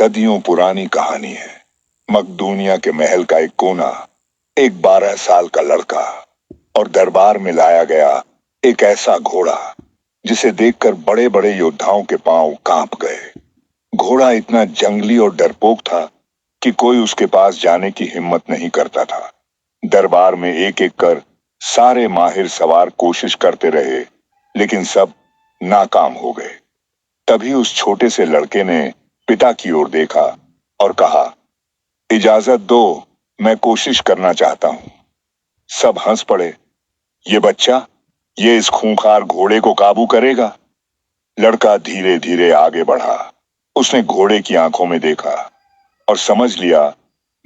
सदियों पुरानी कहानी है। मकदूनिया के महल का एक कोना, एक 12 साल का लड़का और दरबार में लाया गया एक ऐसा घोड़ा जिसे देखकर बड़े बड़े योद्धाओं के पांव कांप गए। घोड़ा इतना जंगली और डरपोक था कि कोई उसके पास जाने की हिम्मत नहीं करता था। दरबार में एक एक कर सारे माहिर सवार कोशिश करते रहे, लेकिन सब नाकाम हो गए। तभी उस छोटे से लड़के ने पिता की ओर देखा और कहा, इजाजत दो, मैं कोशिश करना चाहता हूं। सब हंस पड़े। ये बच्चा, ये इस खूंखार घोड़े को काबू करेगा? लड़का धीरे धीरे आगे बढ़ा। उसने घोड़े की आंखों में देखा और समझ लिया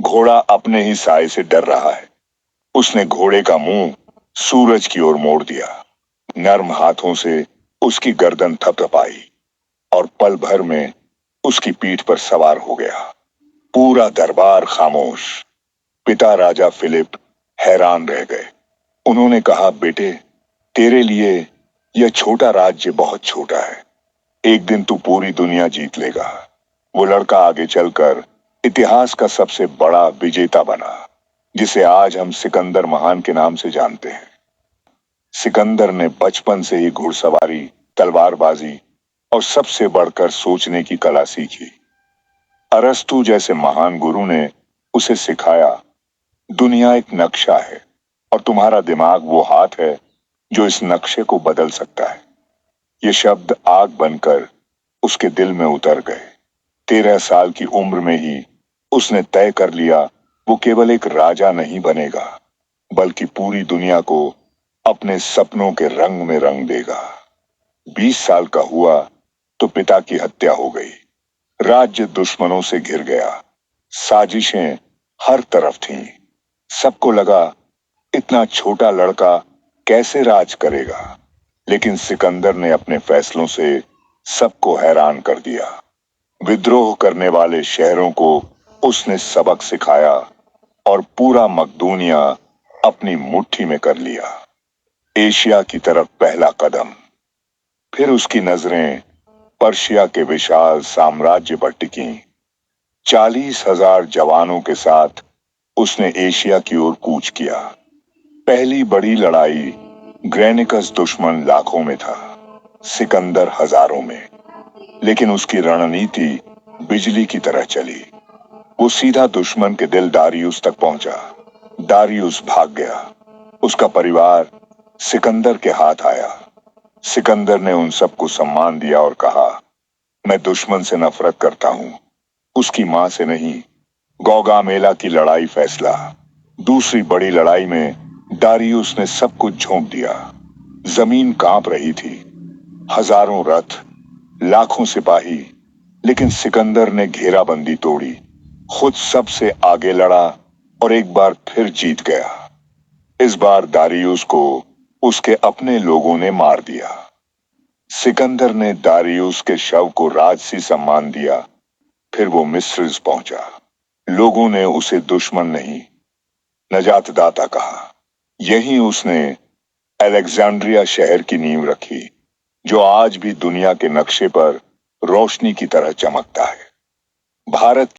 घोड़ा अपने ही साए से डर रहा है। उसने घोड़े का मुंह सूरज की ओर मोड़ दिया, नर्म हाथों से उसकी गर्दन थपथपाई और पल भर में उसकी पीठ पर सवार हो गया। पूरा दरबार खामोश। पिता राजा फिलिप हैरान रह गए। उन्होंने कहा, बेटे, तेरे लिए यह छोटा राज्य बहुत छोटा है। एक दिन तू पूरी दुनिया जीत लेगा। वो लड़का आगे चलकर इतिहास का सबसे बड़ा विजेता बना, जिसे आज हम सिकंदर महान के नाम से जानते हैं। सिकंदर ने बचपन से ही घुड़सवारी, तलवारबाजी और सबसे बढ़कर सोचने की कला सीखी। अरस्तु जैसे महान गुरु ने उसे सिखाया, दुनिया एक नक्शा है और तुम्हारा दिमाग वो हाथ है जो इस नक्शे को बदल सकता है। ये शब्द आग बनकर उसके दिल में उतर गए। 13 साल की उम्र में ही उसने तय कर लिया वो केवल एक राजा नहीं बनेगा, बल्कि पूरी दुनिया को अपने सपनों के रंग में रंग देगा। 20 साल का हुआ तो पिता की हत्या हो गई। राज्य दुश्मनों से घिर गया। साजिशें हर तरफ थीं। सबको लगा इतना छोटा लड़का कैसे राज करेगा, लेकिन सिकंदर ने अपने फैसलों से सबको हैरान कर दिया। विद्रोह करने वाले शहरों को उसने सबक सिखाया और पूरा मकदूनिया अपनी मुट्ठी में कर लिया। एशिया की तरफ पहला कदम। फिर उसकी नजरें पर्शिया के विशाल साम्राज्य पर टिकी। 40,000 जवानों के साथ उसने एशिया की ओर कूच किया। पहली बड़ी लड़ाई ग्रेनिकस दुश्मन लाखों में था, सिकंदर हजारों में। लेकिन उसकी रणनीति बिजली की तरह चली। वो सीधा दुश्मन के दिल दारियुस तक पहुंचा। दारियुस भाग गया। उसका परिवार सिकंदर के हाथ आया। सिकंदर ने उन सबको सम्मान दिया और कहा, मैं दुश्मन से नफरत करता हूं, उसकी मां से नहीं। गौगामेला की लड़ाई फैसला। दूसरी बड़ी लड़ाई में दारियुस ने सब कुछ झोंक दिया। जमीन कांप रही थी। हजारों रथ, लाखों सिपाही, लेकिन सिकंदर ने घेराबंदी तोड़ी, खुद सबसे आगे लड़ा और एक बार फिर जीत गया। इस बार दारियुस को उसके अपने लोगों ने मार दिया। सिकंदर ने दारियुस के शव को राजसी सम्मान दिया। फिर वो मिस्र पहुंचा। लोगों ने उसे दुश्मन नहीं, नजातदाता कहा। यहीं उसने अलेक्जेंड्रिया शहर की नींव रखी, जो आज भी दुनिया के नक्शे पर रोशनी की तरह चमकता है। भारत